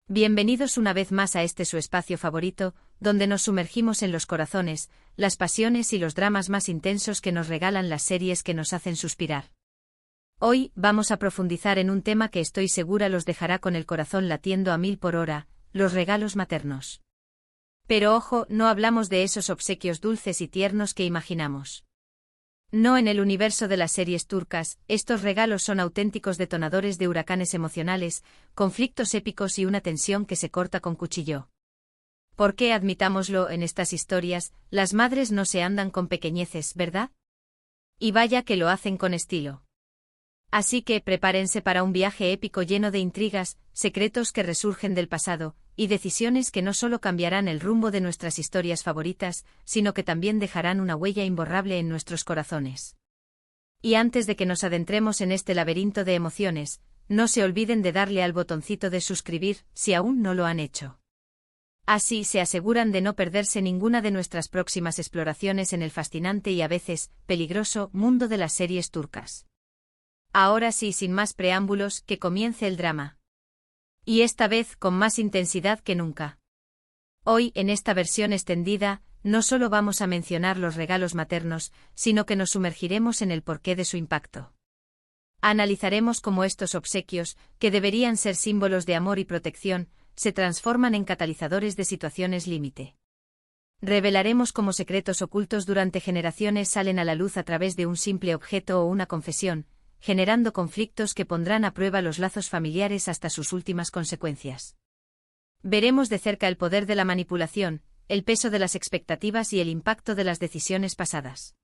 Bienvenidos una vez más a este su espacio favorito, donde nos sumergimos en los corazones, las pasiones y los dramas más intensos que nos regalan las series que nos hacen suspirar. Hoy vamos a profundizar en un tema que estoy segura los dejará con el corazón latiendo a 1000 por hora, los regalos maternos. Pero ojo, no hablamos de esos obsequios dulces y tiernos que imaginamos. No, en el universo de las series turcas, estos regalos son auténticos detonadores de huracanes emocionales, conflictos épicos y una tensión que se corta con cuchillo. Porque, admitámoslo, en estas historias, las madres no se andan con pequeñeces, ¿verdad? Y vaya que lo hacen con estilo. Así que prepárense para un viaje épico lleno de intrigas, secretos que resurgen del pasado, y decisiones que no solo cambiarán el rumbo de nuestras historias favoritas, sino que también dejarán una huella imborrable en nuestros corazones. Y antes de que nos adentremos en este laberinto de emociones, no se olviden de darle al botoncito de suscribir, si aún no lo han hecho. Así se aseguran de no perderse ninguna de nuestras próximas exploraciones en el fascinante y a veces peligroso mundo de las series turcas. Ahora sí, sin más preámbulos, que comience el drama. Y esta vez con más intensidad que nunca. Hoy, en esta versión extendida, no solo vamos a mencionar los regalos maternos, sino que nos sumergiremos en el porqué de su impacto. Analizaremos cómo estos obsequios, que deberían ser símbolos de amor y protección, se transforman en catalizadores de situaciones límite. Revelaremos cómo secretos ocultos durante generaciones salen a la luz a través de un simple objeto o una confesión, generando conflictos que pondrán a prueba los lazos familiares hasta sus últimas consecuencias. Veremos de cerca el poder de la manipulación, el peso de las expectativas y el impacto de las decisiones pasadas.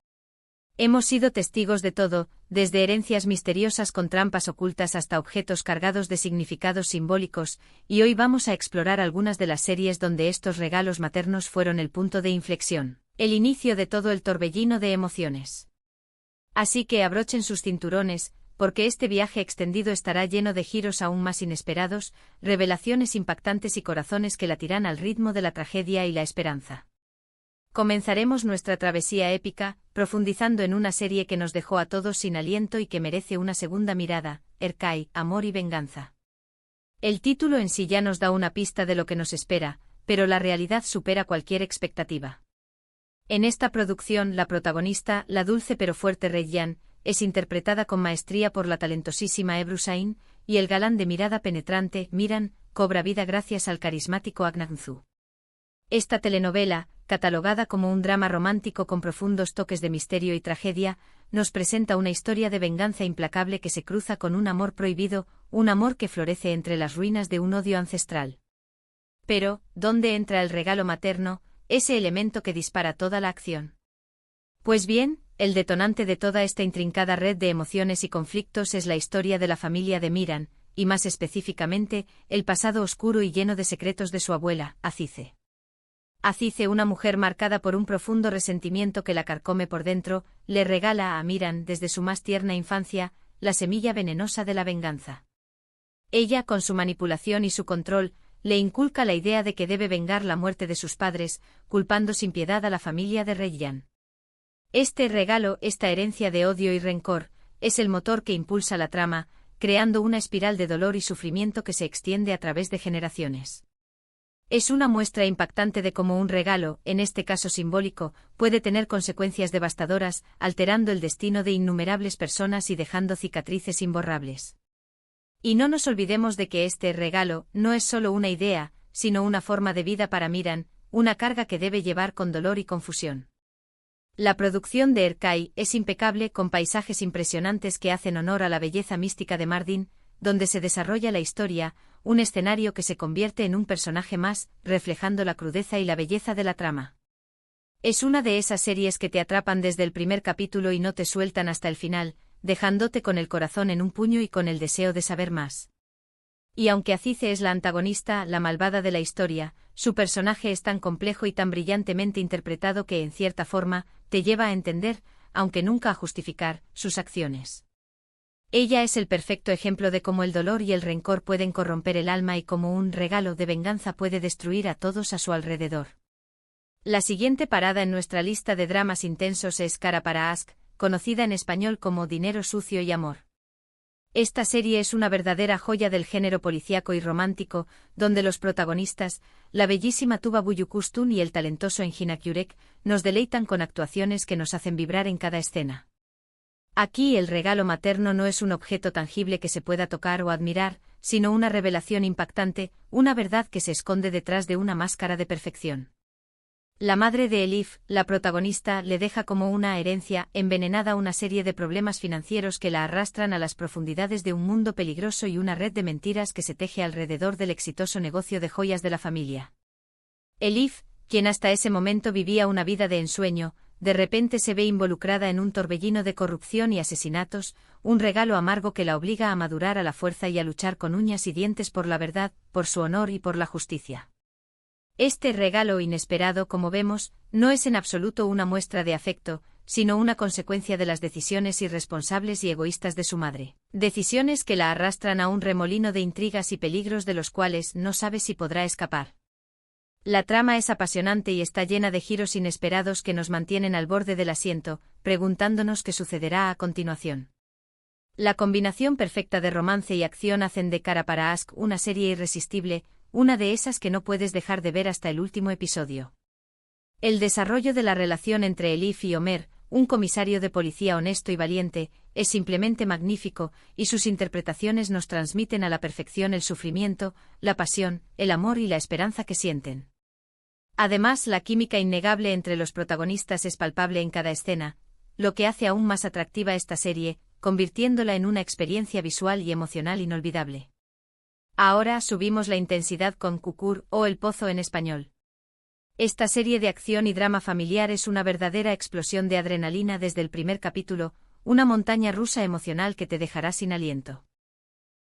Hemos sido testigos de todo, desde herencias misteriosas con trampas ocultas hasta objetos cargados de significados simbólicos, y hoy vamos a explorar algunas de las series donde estos regalos maternos fueron el punto de inflexión, el inicio de todo el torbellino de emociones. Así que abrochen sus cinturones, porque este viaje extendido estará lleno de giros aún más inesperados, revelaciones impactantes y corazones que latirán al ritmo de la tragedia y la esperanza. Comenzaremos nuestra travesía épica, profundizando en una serie que nos dejó a todos sin aliento y que merece una segunda mirada, Erkay, Amor y Venganza. El título en sí ya nos da una pista de lo que nos espera, pero la realidad supera cualquier expectativa. En esta producción, la protagonista, la dulce pero fuerte Reyyan, es interpretada con maestría por la talentosísima Ebru Şahin, y el galán de mirada penetrante, Miran, cobra vida gracias al carismático Aknanzu. Esta telenovela, catalogada como un drama romántico con profundos toques de misterio y tragedia, nos presenta una historia de venganza implacable que se cruza con un amor prohibido, un amor que florece entre las ruinas de un odio ancestral. Pero, ¿dónde entra el regalo materno, ese elemento que dispara toda la acción? Pues bien, el detonante de toda esta intrincada red de emociones y conflictos es la historia de la familia de Miran, y más específicamente, el pasado oscuro y lleno de secretos de su abuela, Azize. Azize, una mujer marcada por un profundo resentimiento que la carcome por dentro, le regala a Miran desde su más tierna infancia, la semilla venenosa de la venganza. Ella, con su manipulación y su control, le inculca la idea de que debe vengar la muerte de sus padres, culpando sin piedad a la familia de Reyyan. Este regalo, esta herencia de odio y rencor, es el motor que impulsa la trama, creando una espiral de dolor y sufrimiento que se extiende a través de generaciones. Es una muestra impactante de cómo un regalo, en este caso simbólico, puede tener consecuencias devastadoras, alterando el destino de innumerables personas y dejando cicatrices imborrables. Y no nos olvidemos de que este regalo no es solo una idea, sino una forma de vida para Miran, una carga que debe llevar con dolor y confusión. La producción de Erkay es impecable, con paisajes impresionantes que hacen honor a la belleza mística de Mardin, donde se desarrolla la historia, un escenario que se convierte en un personaje más, reflejando la crudeza y la belleza de la trama. Es una de esas series que te atrapan desde el primer capítulo y no te sueltan hasta el final, dejándote con el corazón en un puño y con el deseo de saber más. Y aunque Azize es la antagonista, la malvada de la historia, su personaje es tan complejo y tan brillantemente interpretado que, en cierta forma, te lleva a entender, aunque nunca a justificar, sus acciones. Ella es el perfecto ejemplo de cómo el dolor y el rencor pueden corromper el alma y cómo un regalo de venganza puede destruir a todos a su alrededor. La siguiente parada en nuestra lista de dramas intensos es Kara para Aşk, conocida en español como Dinero sucio y amor. Esta serie es una verdadera joya del género policíaco y romántico, donde los protagonistas, la bellísima Tuba Büyüküstün y el talentoso Engin Akyürek, nos deleitan con actuaciones que nos hacen vibrar en cada escena. Aquí el regalo materno no es un objeto tangible que se pueda tocar o admirar, sino una revelación impactante, una verdad que se esconde detrás de una máscara de perfección. La madre de Elif, la protagonista, le deja como una herencia envenenada una serie de problemas financieros que la arrastran a las profundidades de un mundo peligroso y una red de mentiras que se teje alrededor del exitoso negocio de joyas de la familia. Elif, quien hasta ese momento vivía una vida de ensueño, de repente se ve involucrada en un torbellino de corrupción y asesinatos, un regalo amargo que la obliga a madurar a la fuerza y a luchar con uñas y dientes por la verdad, por su honor y por la justicia. Este regalo inesperado, como vemos, no es en absoluto una muestra de afecto, sino una consecuencia de las decisiones irresponsables y egoístas de su madre. Decisiones que la arrastran a un remolino de intrigas y peligros de los cuales no sabe si podrá escapar. La trama es apasionante y está llena de giros inesperados que nos mantienen al borde del asiento, preguntándonos qué sucederá a continuación. La combinación perfecta de romance y acción hacen de Kara para Aşk una serie irresistible, una de esas que no puedes dejar de ver hasta el último episodio. El desarrollo de la relación entre Elif y Ömer, un comisario de policía honesto y valiente, es simplemente magnífico, y sus interpretaciones nos transmiten a la perfección el sufrimiento, la pasión, el amor y la esperanza que sienten. Además, la química innegable entre los protagonistas es palpable en cada escena, lo que hace aún más atractiva esta serie, convirtiéndola en una experiencia visual y emocional inolvidable. Ahora subimos la intensidad con Çukur, o El Pozo en español. Esta serie de acción y drama familiar es una verdadera explosión de adrenalina desde el primer capítulo, una montaña rusa emocional que te dejará sin aliento.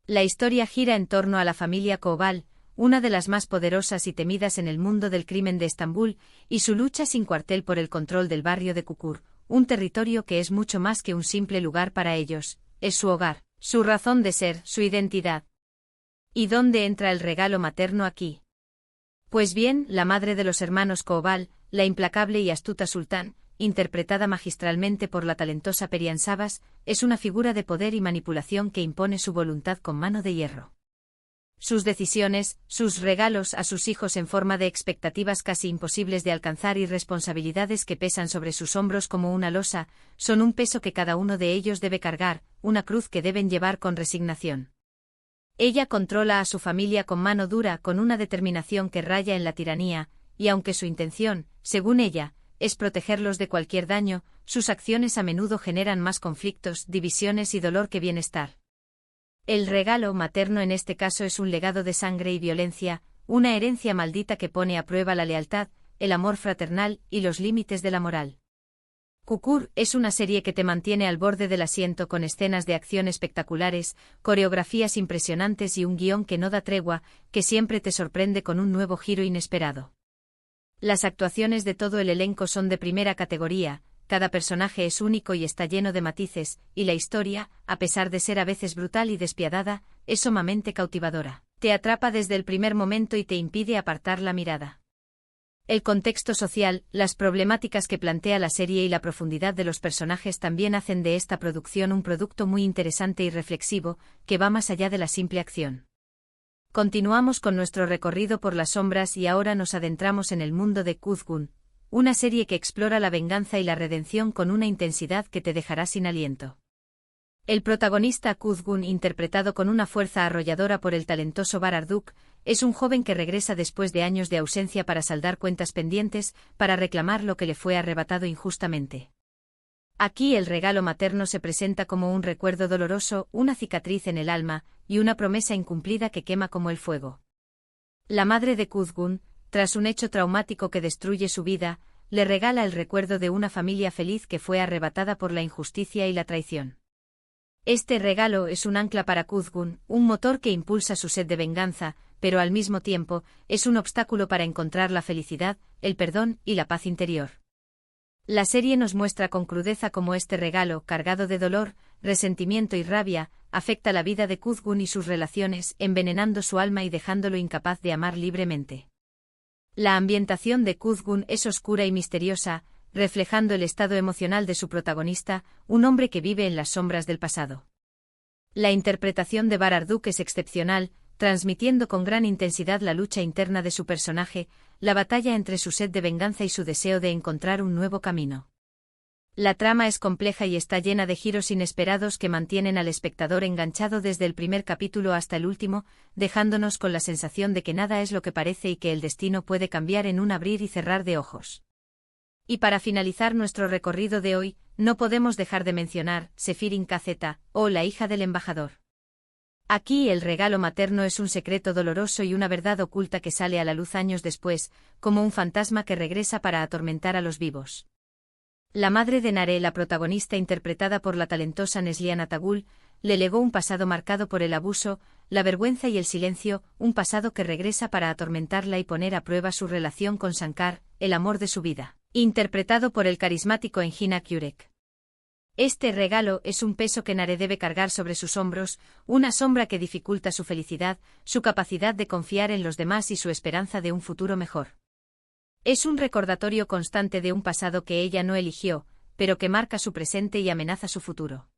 La historia gira en torno a la familia Koval, una de las más poderosas y temidas en el mundo del crimen de Estambul, y su lucha sin cuartel por el control del barrio de Çukur, un territorio que es mucho más que un simple lugar para ellos, es su hogar, su razón de ser, su identidad. ¿Y dónde entra el regalo materno aquí? Pues bien, la madre de los hermanos Koval, la implacable y astuta Sultán, interpretada magistralmente por la talentosa Perihan Savaş, es una figura de poder y manipulación que impone su voluntad con mano de hierro. Sus decisiones, sus regalos a sus hijos en forma de expectativas casi imposibles de alcanzar y responsabilidades que pesan sobre sus hombros como una losa, son un peso que cada uno de ellos debe cargar, una cruz que deben llevar con resignación. Ella controla a su familia con mano dura, con una determinación que raya en la tiranía, y aunque su intención, según ella, es protegerlos de cualquier daño, sus acciones a menudo generan más conflictos, divisiones y dolor que bienestar. El regalo materno en este caso es un legado de sangre y violencia, una herencia maldita que pone a prueba la lealtad, el amor fraternal y los límites de la moral. Çukur es una serie que te mantiene al borde del asiento con escenas de acción espectaculares, coreografías impresionantes y un guión que no da tregua, que siempre te sorprende con un nuevo giro inesperado. Las actuaciones de todo el elenco son de primera categoría, cada personaje es único y está lleno de matices, y la historia, a pesar de ser a veces brutal y despiadada, es sumamente cautivadora. Te atrapa desde el primer momento y te impide apartar la mirada. El contexto social, las problemáticas que plantea la serie y la profundidad de los personajes también hacen de esta producción un producto muy interesante y reflexivo, que va más allá de la simple acción. Continuamos con nuestro recorrido por las sombras y ahora nos adentramos en el mundo de Kuzgun, una serie que explora la venganza y la redención con una intensidad que te dejará sin aliento. El protagonista Kuzgun, interpretado con una fuerza arrolladora por el talentoso Bararduk, es un joven que regresa después de años de ausencia para saldar cuentas pendientes, para reclamar lo que le fue arrebatado injustamente. Aquí el regalo materno se presenta como un recuerdo doloroso, una cicatriz en el alma, y una promesa incumplida que quema como el fuego. La madre de Kuzgun, tras un hecho traumático que destruye su vida, le regala el recuerdo de una familia feliz que fue arrebatada por la injusticia y la traición. Este regalo es un ancla para Kuzgun, un motor que impulsa su sed de venganza, pero al mismo tiempo, es un obstáculo para encontrar la felicidad, el perdón y la paz interior. La serie nos muestra con crudeza cómo este regalo, cargado de dolor, resentimiento y rabia, afecta la vida de Kuzgun y sus relaciones, envenenando su alma y dejándolo incapaz de amar libremente. La ambientación de Kuzgun es oscura y misteriosa, reflejando el estado emocional de su protagonista, un hombre que vive en las sombras del pasado. La interpretación de Bararduk es excepcional, transmitiendo con gran intensidad la lucha interna de su personaje, la batalla entre su sed de venganza y su deseo de encontrar un nuevo camino. La trama es compleja y está llena de giros inesperados que mantienen al espectador enganchado desde el primer capítulo hasta el último, dejándonos con la sensación de que nada es lo que parece y que el destino puede cambiar en un abrir y cerrar de ojos. Y para finalizar nuestro recorrido de hoy, no podemos dejar de mencionar Sefirin Kazeta, o la hija del embajador. Aquí el regalo materno es un secreto doloroso y una verdad oculta que sale a la luz años después, como un fantasma que regresa para atormentar a los vivos. La madre de Nare, la protagonista interpretada por la talentosa Neslihan Atagul, le legó un pasado marcado por el abuso, la vergüenza y el silencio, un pasado que regresa para atormentarla y poner a prueba su relación con Shankar, el amor de su vida, interpretado por el carismático Engin Akyurek. Este regalo es un peso que Nare debe cargar sobre sus hombros, una sombra que dificulta su felicidad, su capacidad de confiar en los demás y su esperanza de un futuro mejor. Es un recordatorio constante de un pasado que ella no eligió, pero que marca su presente y amenaza su futuro.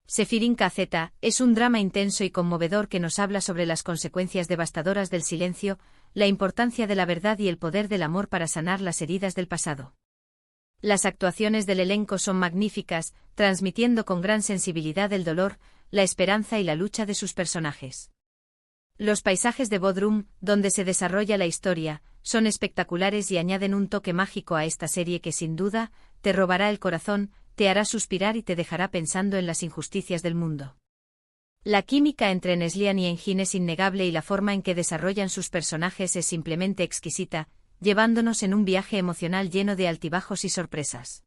Sefirin Kazeta es un drama intenso y conmovedor que nos habla sobre las consecuencias devastadoras del silencio, la importancia de la verdad y el poder del amor para sanar las heridas del pasado. Las actuaciones del elenco son magníficas, transmitiendo con gran sensibilidad el dolor, la esperanza y la lucha de sus personajes. Los paisajes de Bodrum, donde se desarrolla la historia, son espectaculares y añaden un toque mágico a esta serie que sin duda, te robará el corazón, te hará suspirar y te dejará pensando en las injusticias del mundo. La química entre Neslihan y Engin es innegable y la forma en que desarrollan sus personajes es simplemente exquisita, llevándonos en un viaje emocional lleno de altibajos y sorpresas.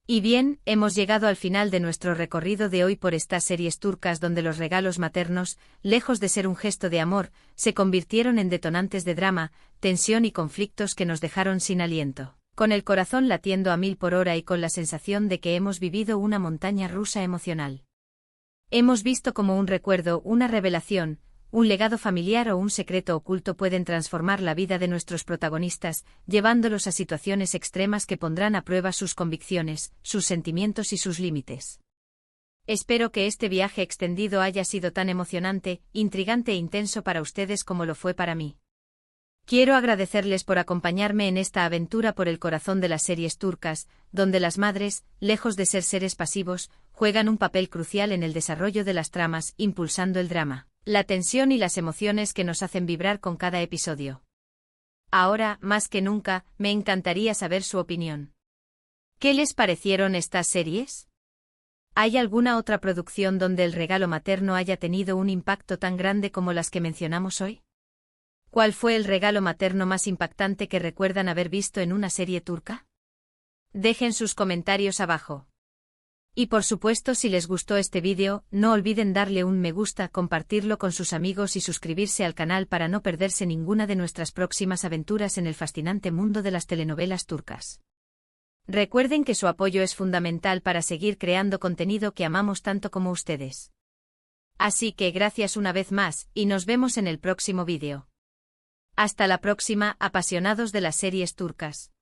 Y bien, hemos llegado al final de nuestro recorrido de hoy por estas series turcas donde los regalos maternos, lejos de ser un gesto de amor, se convirtieron en detonantes de drama, tensión y conflictos que nos dejaron sin aliento, con el corazón latiendo a 1000 por hora y con la sensación de que hemos vivido una montaña rusa emocional. Hemos visto cómo un recuerdo, una revelación, un legado familiar o un secreto oculto pueden transformar la vida de nuestros protagonistas, llevándolos a situaciones extremas que pondrán a prueba sus convicciones, sus sentimientos y sus límites. Espero que este viaje extendido haya sido tan emocionante, intrigante e intenso para ustedes como lo fue para mí. Quiero agradecerles por acompañarme en esta aventura por el corazón de las series turcas, donde las madres, lejos de ser seres pasivos, juegan un papel crucial en el desarrollo de las tramas, impulsando el drama, la tensión y las emociones que nos hacen vibrar con cada episodio. Ahora, más que nunca, me encantaría saber su opinión. ¿Qué les parecieron estas series? ¿Hay alguna otra producción donde el regalo materno haya tenido un impacto tan grande como las que mencionamos hoy? ¿Cuál fue el regalo materno más impactante que recuerdan haber visto en una serie turca? Dejen sus comentarios abajo. Y por supuesto, si les gustó este vídeo, no olviden darle un me gusta, compartirlo con sus amigos y suscribirse al canal para no perderse ninguna de nuestras próximas aventuras en el fascinante mundo de las telenovelas turcas. Recuerden que su apoyo es fundamental para seguir creando contenido que amamos tanto como ustedes. Así que gracias una vez más, y nos vemos en el próximo vídeo. Hasta la próxima, apasionados de las series turcas.